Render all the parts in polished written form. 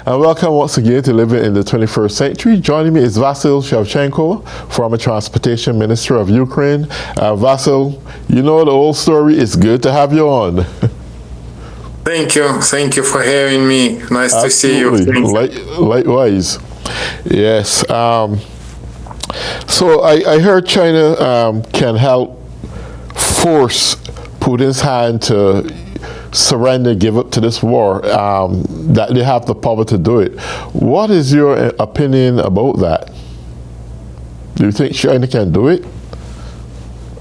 And welcome once again to Living in the 21st Century. Joining me is Vasil Shevchenko, former Transportation Minister of Ukraine. Vasil, you know the old story. It's good to have you on. Thank you. Thank you for having me. Nice to see you. Likewise. Yes. So I heard China can help force Putin's hand to surrender, give up to this war, that they have the power to do it. What is your opinion about that? Do you think China can do it?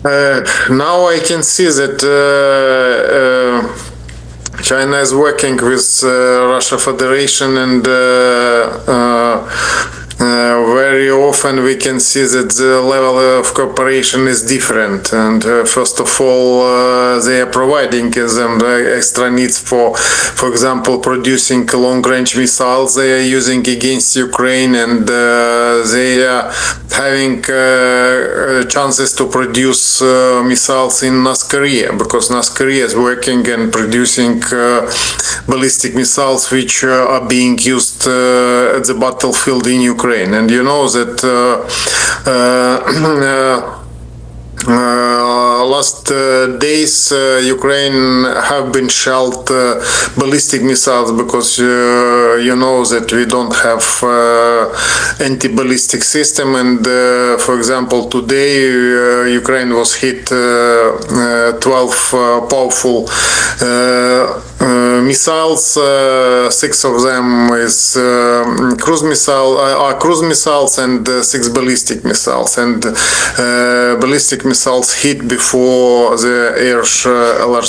Now I can see that China is working with Russia Federation, and very often we can see that the level of cooperation is different. And first of all, they are providing them extra needs for example, producing long-range missiles they are using against Ukraine, and they are having chances to produce missiles in North Korea, because North Korea is working and producing ballistic missiles which are being used at the battlefield in Ukraine. And you know that last days Ukraine have been shelled ballistic missiles, because you know that we don't have anti-ballistic system, and for example today Ukraine was hit 12 powerful missiles. 6 of them is cruise missiles, and 6 ballistic missiles, and ballistic missiles hit before the air alert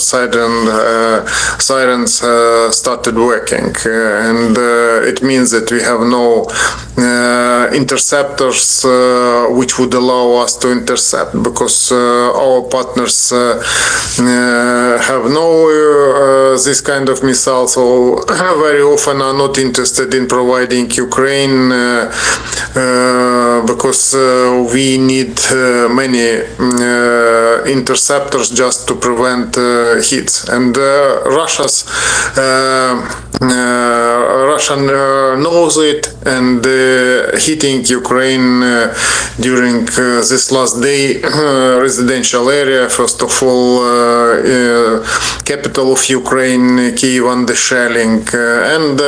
sirens started working, and it means that we have no interceptors which would allow us to intercept, because our partners have no this kind of missiles, or very often are not interested in providing Ukraine, because we need many interceptors just to prevent hits. And Russia knows it, and hitting Ukraine during this last day, residential area, first of all, capital of Ukraine, Kiev, under shelling, and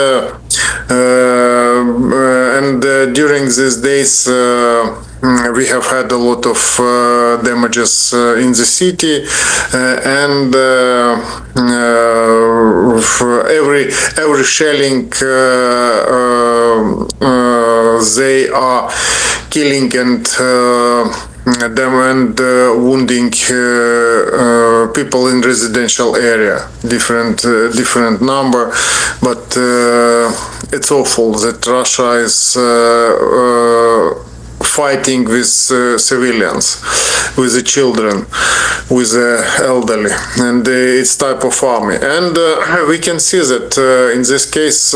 during these days we have had a lot of damages in the city, and every shelling they are killing and wounding people in residential area, different number, but it's awful that Russia is fighting with civilians, with the children, with the elderly, and it's type of army. And we can see that in this case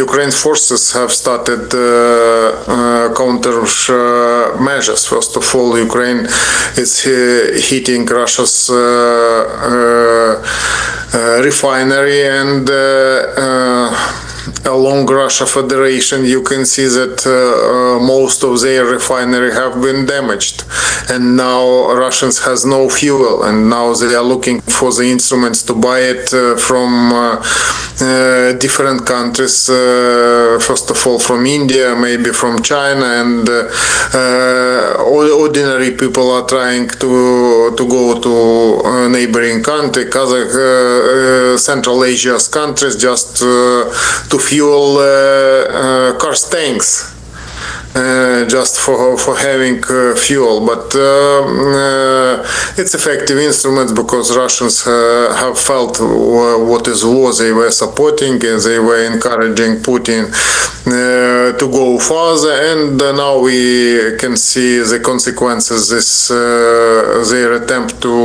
Ukraine forces have started counter measures. First of all, Ukraine is hitting Russia's refinery, and along Russia Federation you can see that most of their refinery have been damaged, and now Russians has no fuel, and now they are looking for the instruments to buy it from different countries, first of all from India, maybe from China, and ordinary people are trying to go to neighboring country, Central Asia's countries, just to fuel cars, tanks, just for having fuel. But it's effective instruments, because Russians have felt what is war they were supporting, and they were encouraging Putin to go further, and now we can see the consequences, their attempt to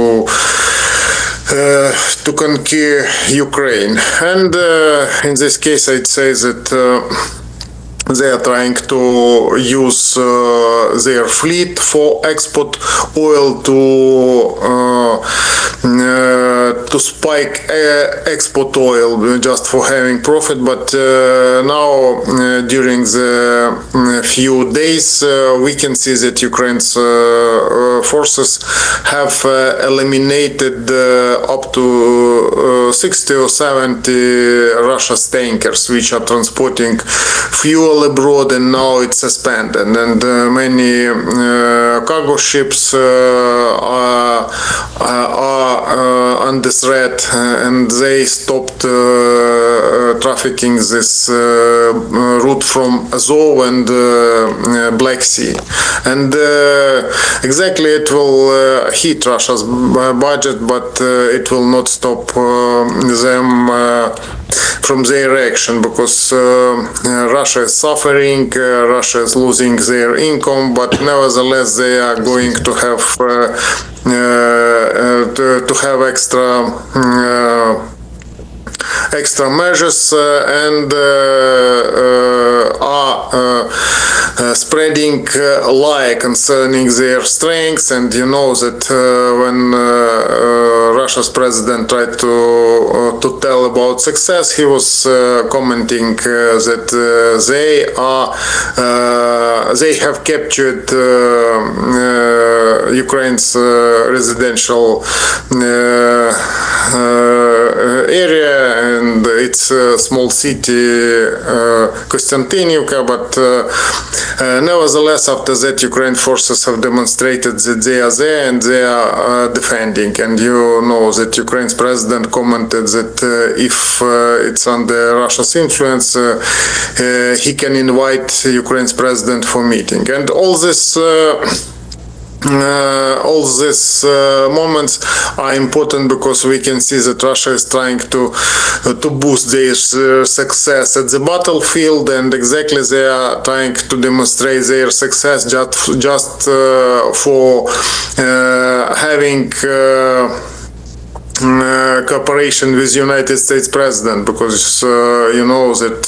conquer Ukraine. And in this case I'd say that they are trying to use their fleet for export oil to spike export oil just for having profit. But now during the few days we can see that Ukraine's forces have eliminated up to 60 or 70 Russia's tankers which are transporting fuel abroad, and now it's suspended, and many cargo ships are under threat, and they stopped trafficking this route from Azov and Black Sea. And exactly it will hit Russia's budget, but it will not stop them from their action, because Russia is suffering, Russia is losing their income, but nevertheless they are going to have extra measures and are spreading lie concerning their strengths. And you know that when Russia's president tried to tell about success, he was commenting that they have captured Ukraine's residential area, and it's a small city, Konstantinivka, but nevertheless after that Ukraine forces have demonstrated that they are there and they are defending. And you know that Ukraine's president commented that if it's under Russia's influence, he can invite Ukraine's president for meeting. And all these moments are important because we can see that Russia is trying to boost their success at the battlefield, and exactly they are trying to demonstrate their success just for having cooperation with United States president, because you know that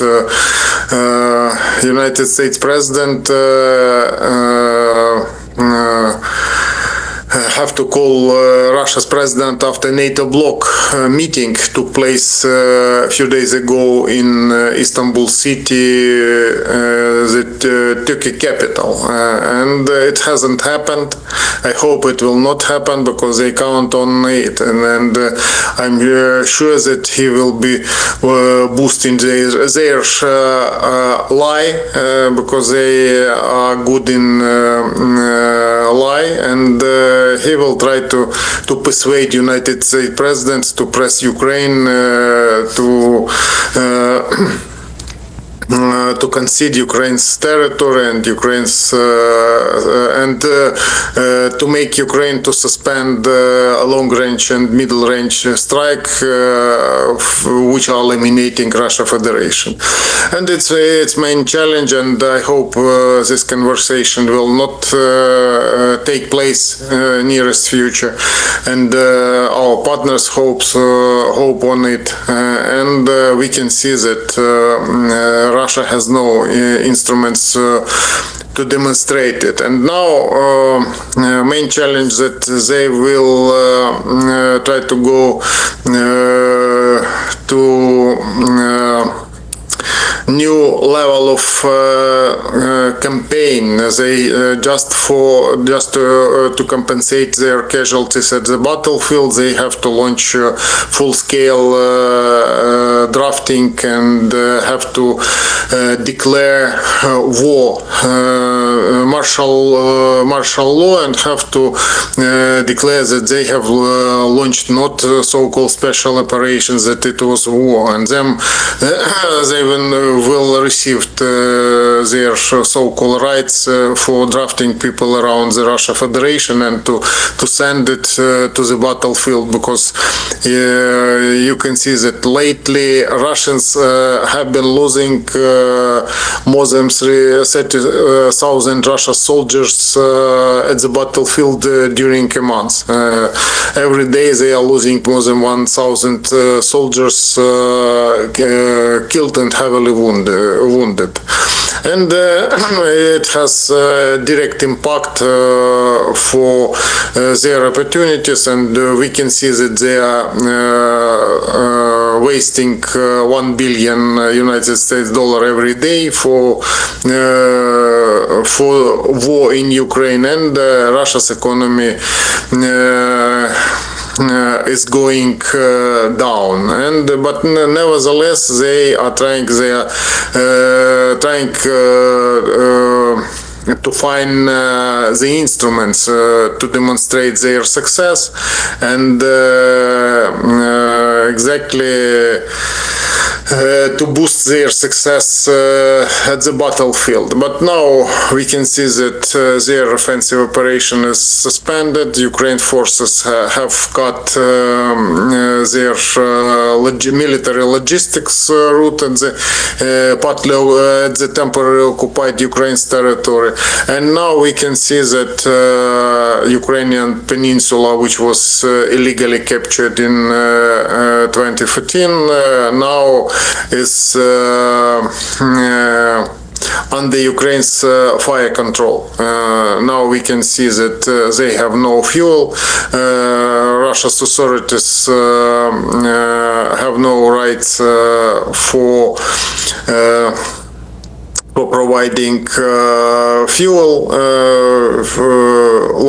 United States president have to call Russia's president after NATO bloc meeting took place a few days ago in Istanbul city, the Turkey capital, and it hasn't happened. I hope it will not happen because they count on it, and I'm sure that he will be boosting their lie because they are good in lie, and he will try to persuade United States presidents to press Ukraine to concede Ukraine's territory and Ukraine's to make Ukraine to suspend long-range and middle-range strike, which are eliminating Russia Federation. And it's its main challenge, and I hope this conversation will not take place nearest future. And our partners hope on it, and we can see that Russia has no instruments to demonstrate it. And now main challenge that they will try to go to new level of campaign. They just to compensate their casualties at the battlefield, they have to launch full-scale drafting and have to declare war, martial law, and have to declare that they have launched not so-called special operations, that it was war, and them they will receive their so-called rights for drafting people around the Russia Federation and to send it to the battlefield, because you can see that lately Russians have been losing more than 30,000 Russian soldiers at the battlefield during a month. Every day they are losing more than 1,000 soldiers killed and heavily wounded. and it has direct impact for their opportunities, and we can see that they are wasting $1 billion United States dollar every day for war in Ukraine, and Russia's economy is going down, and but nevertheless they are trying to find the instruments to demonstrate their success, and exactly to boost their success at the battlefield. But now we can see that their offensive operation is suspended. Ukraine forces have cut their military logistics route at the partly at the temporarily occupied Ukraine's territory. And now we can see that Ukrainian peninsula, which was illegally captured in 2014, now is under Ukraine's fire control. Now we can see that they have no fuel. Russia's authorities have no rights for providing fuel for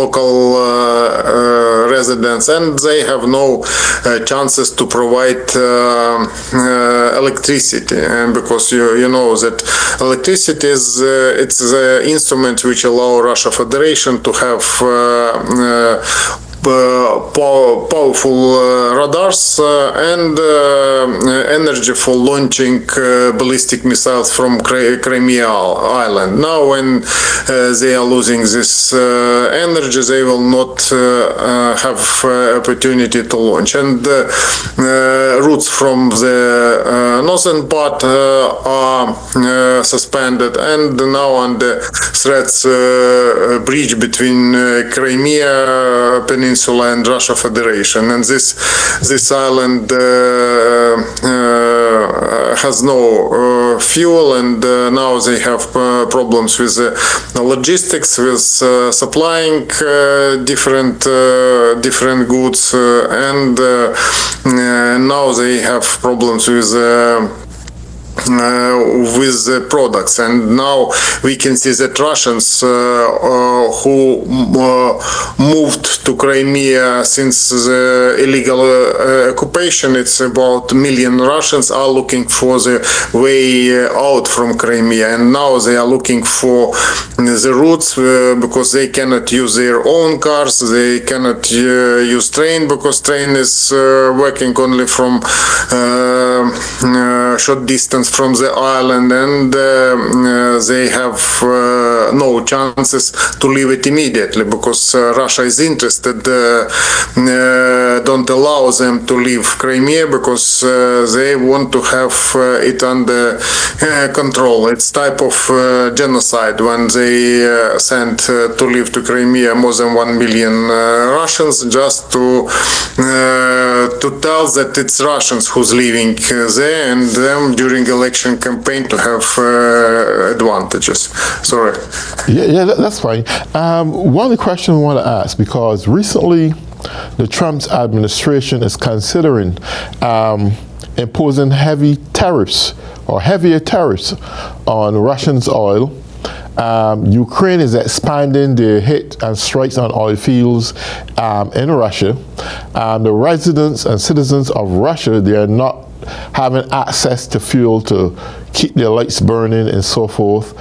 local residents, and they have no chances to provide electricity, and because you know that electricity is it's the instrument which allow Russia Federation to have powerful radars and energy for launching ballistic missiles from Crimea Island. Now when they are losing this energy, they will not have opportunity to launch, and routes from the northern part are suspended, and now under threats bridge between Crimea Peninsula and Russia Federation, and this island has no fuel, and now they have problems with logistics, with supplying different goods, and now they have problems with products. And now we can see that Russians who moved to Crimea since the illegal occupation, it's about 1 million Russians, are looking for the way out from Crimea, and now they are looking for the routes because they cannot use their own cars, they cannot use train because train is working only from short distance from the island, and they have no chances to leave it immediately because Russia is interested, don't allow them to leave Crimea because they want to have it under control. It's type of genocide when they sent to leave to Crimea more than 1 million Russians just to tell that it's Russians who's living there, and them during election campaign to have advantages. Sorry. Yeah, that's fine. One question I want to ask, because recently the Trump's administration is considering imposing heavier tariffs on Russia's oil. Ukraine is expanding their hit and strikes on oil fields in Russia. The residents and citizens of Russia, they are not having access to fuel to keep their lights burning and so forth.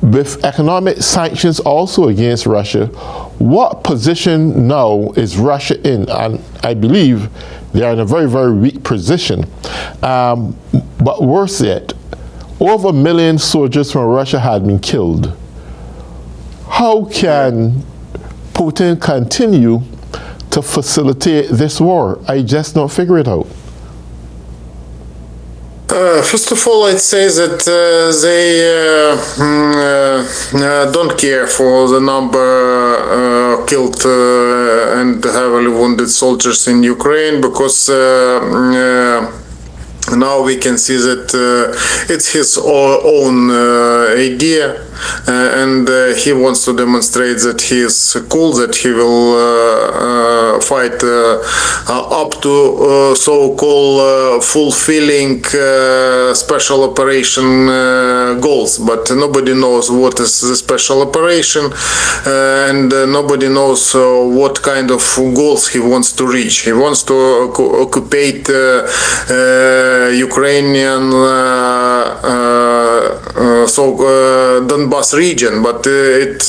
With economic sanctions also against Russia, what position now is Russia in? And I believe they are in a very, very weak position. But worse yet, over 1 million soldiers from Russia had been killed. How can Putin continue to facilitate this war? I just don't figure it out. First of all, I'd say that they don't care for the number killed and heavily wounded soldiers in Ukraine because Now we can see that it's his own idea, and he wants to demonstrate that he is cool, that he will fight up to so-called fulfilling special operation goals. But nobody knows what is the special operation, and nobody knows what kind of goals he wants to reach. He wants to occupy Ukrainian Donbas region, but it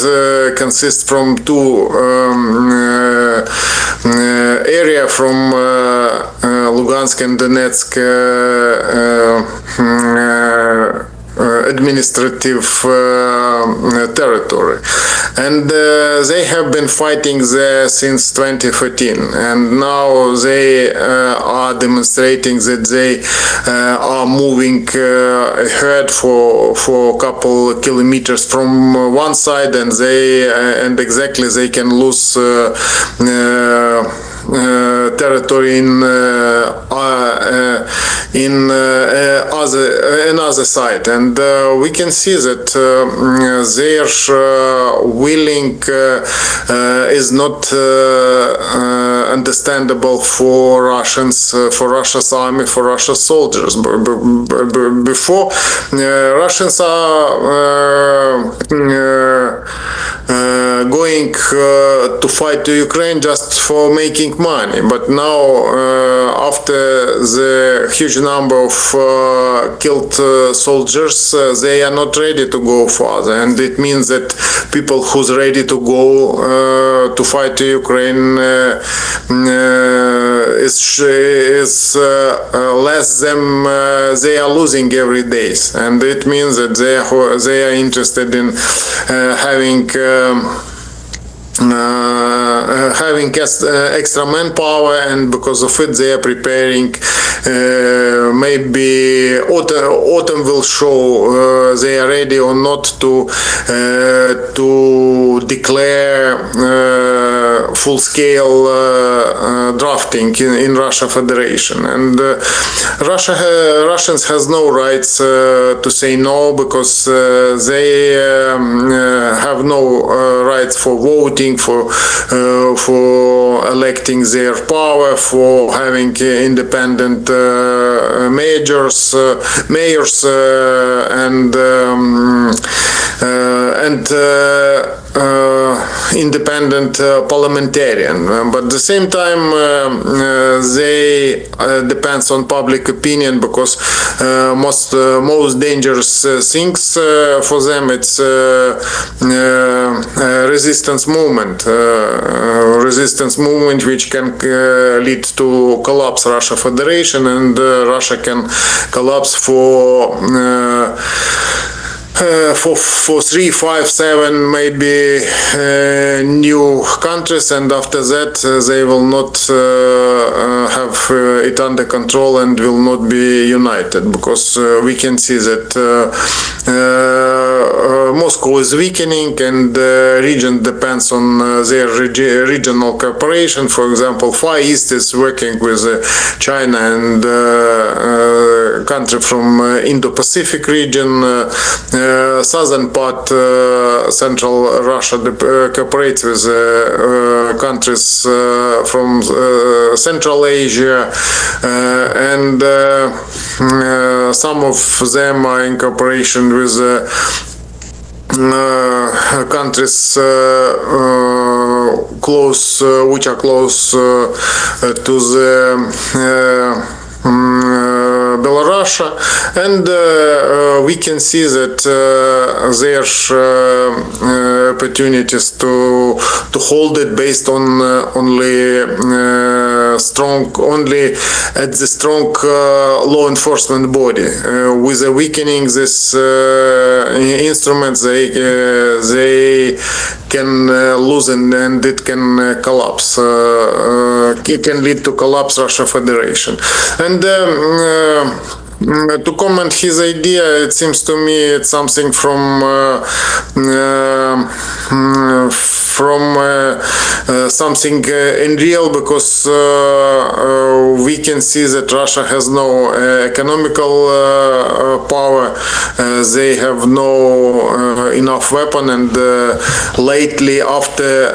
consists from two area from Lugansk and Donetsk administrative territory, and they have been fighting there since 2014, and now they are demonstrating that they are moving ahead for a couple kilometers from one side, and exactly they can lose territory in another side, and we can see that their willing is not understandable for Russians, for Russia's army, for Russia's soldiers. Before, Russians are going to fight to Ukraine just for making money, but now after the huge number of killed soldiers, they are not ready to go further, and it means that people who's ready to go to fight to Ukraine is less than they are losing every day, and it means that they are interested in having extra manpower, and because of it they are preparing. Maybe autumn will show they are ready or not to declare full-scale drafting in Russia Federation, and Russians has no rights to say no, because they have no rights for voting, for electing their power, for having independent mayors, and independent parliamentarian. But at the same time, they depends on public opinion, because most dangerous things for them it's resistance movement, which can lead to collapse Russia Federation, and Russia can collapse for 3, 5, 7 maybe new countries, and after that they will not have it under control and will not be united, because we can see that Moscow is weakening, and the region depends on their regional cooperation. For example, Far East is working with China and country from Indo-Pacific region. Southern part, Central Russia, cooperates with countries from Central Asia, and some of them are in cooperation with countries which are close to the Belarus, and we can see that there's opportunities to hold it based on only at the strong law enforcement body. With a weakening this instruments, they can loosen, and it can collapse. It can lead to collapse Russia Federation. And to comment his idea, it seems to me it's something from something unreal, because we can see that Russia has no economical power. They have no enough weapon, and lately, after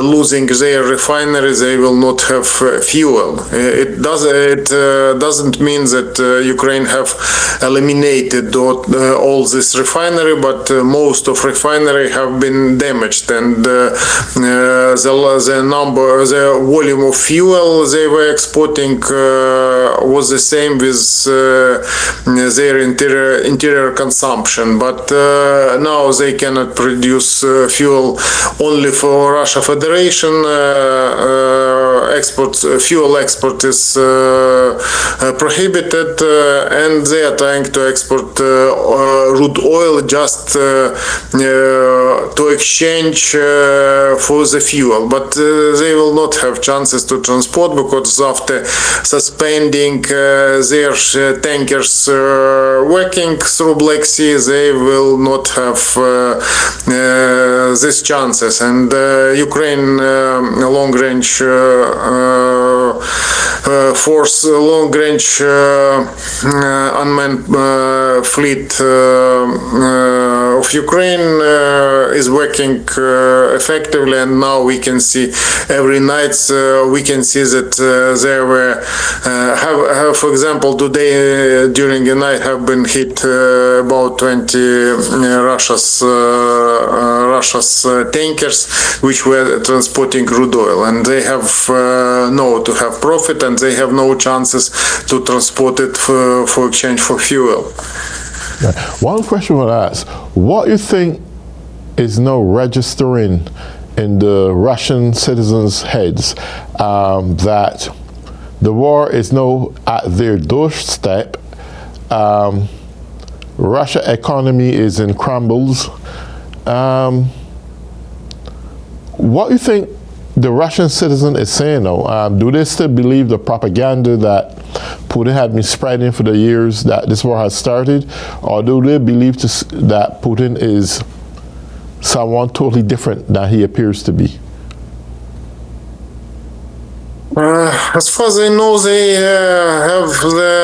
losing their refinery, they will not have fuel. It doesn't mean that Ukraine have eliminated all this refinery, but most of refinery have been damaged, and the volume of fuel they were exporting was the same with their interior consumption. But now they cannot produce fuel only for Russia Federation. Fuel export is prohibited, and they are trying to export crude oil just to exchange for the fuel. But they will not have chances to transport, because after suspending their tankers working through Black Sea, they will not have these chances. And Ukraine long-range force, long-range unmanned fleet of Ukraine is working effectively, and now we can see every night we can see that there were have, for example, today during the night have been hit about 20 Russia's tankers which were transporting crude oil, and they have to have profit, and they have no chances to transport it for exchange for fuel. One question I want to ask: what do you think is now registering in the Russian citizens' heads that the war is now at their doorstep? Russia economy is in crumbles. What do you think the Russian citizen is saying now? Do they still believe the propaganda that Putin had been spreading for the years that this war has started, or do they believe that Putin is someone totally different than he appears to be? As far as I know, they have the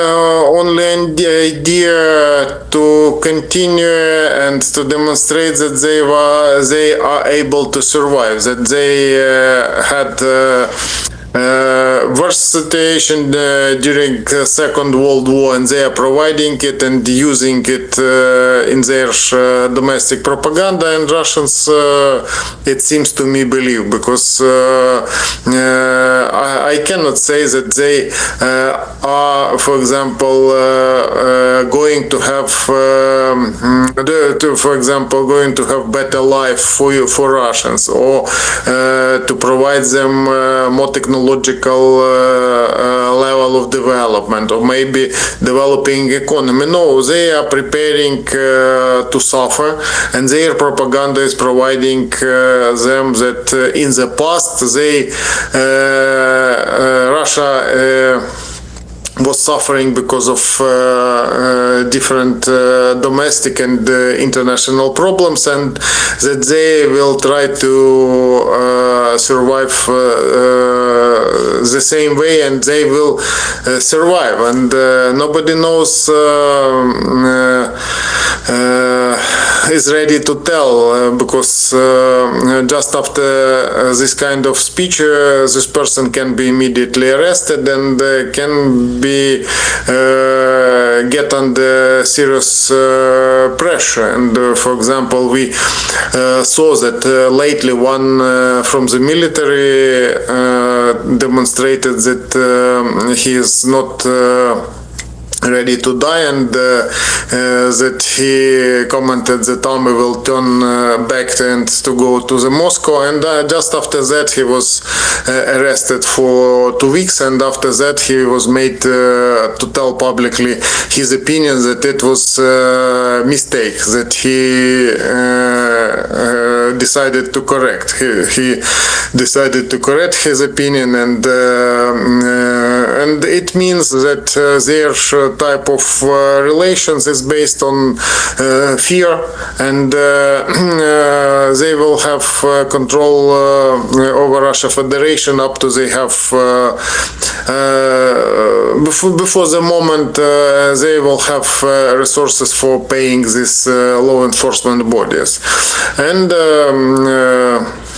only idea to continue and to demonstrate that they are able to survive, that they had worse situation during the Second World War, and they are providing it and using it in their domestic propaganda, and Russians, it seems to me, believe, because I cannot say that they are, for example, going to have better life for Russians, or to provide them more technological level of development, or maybe developing economy. No, they are preparing to suffer, and their propaganda is providing them that in the past Russia was suffering because of different domestic and international problems, and that they will try to survive the same way, and they will survive. And nobody knows is ready to tell, because just after this kind of speech, this person can be immediately arrested and can be get under serious pressure. And for example, we saw that lately one from the military demonstrated that he is not ready to die, and that he commented that army will turn back and to go to the Moscow, and just after that he was arrested for 2 weeks, and after that he was made to tell publicly his opinion that it was a mistake, that he decided to correct. He decided to correct his opinion, and it means that their type of relations is based on fear, and they will have control over Russia Federation up to they have before the moment they will have resources for paying these law enforcement bodies. And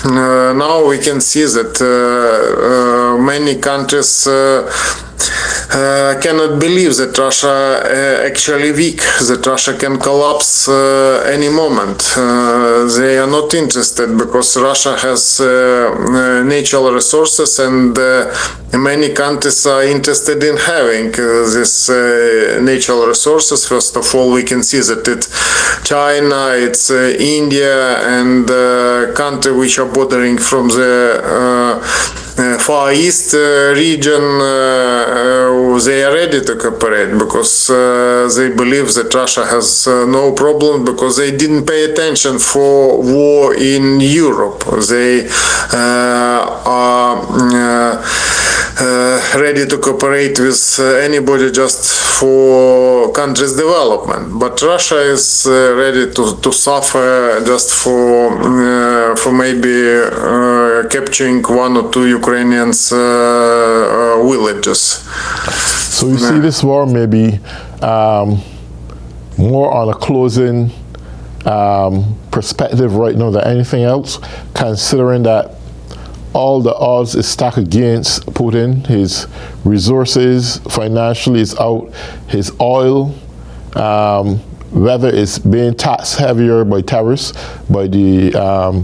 now we can see that many countries cannot believe that Russia actually weak, that Russia can collapse any moment. They are not interested because Russia has natural resources, and many countries are interested in having these natural resources. First of all, we can see that it's China, it's India, and countries which are bordering from the Far East region. They are ready to cooperate because they believe that Russia has no problem, because they didn't pay attention for war in Europe. They are ready to cooperate with anybody just for country's development. But Russia is ready to suffer just for maybe capturing one or two Ukrainians villages. So you see this war maybe more on a closing perspective right now than anything else, considering that all the odds is stacked against Putin. His resources financially is out. His oil, whether it's being taxed heavier by tariffs, by the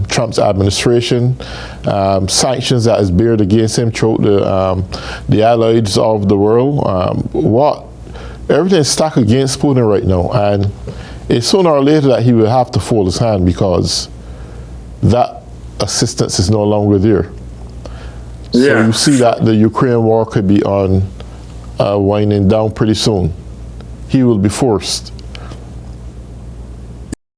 Trump's administration, sanctions that is bared against him throughout the allies of the world. Everything is stacked against Putin right now, and it's sooner or later that he will have to fold his hand, because that assistance is no longer there. So you see that the Ukraine war could be on winding down pretty soon. He will be forced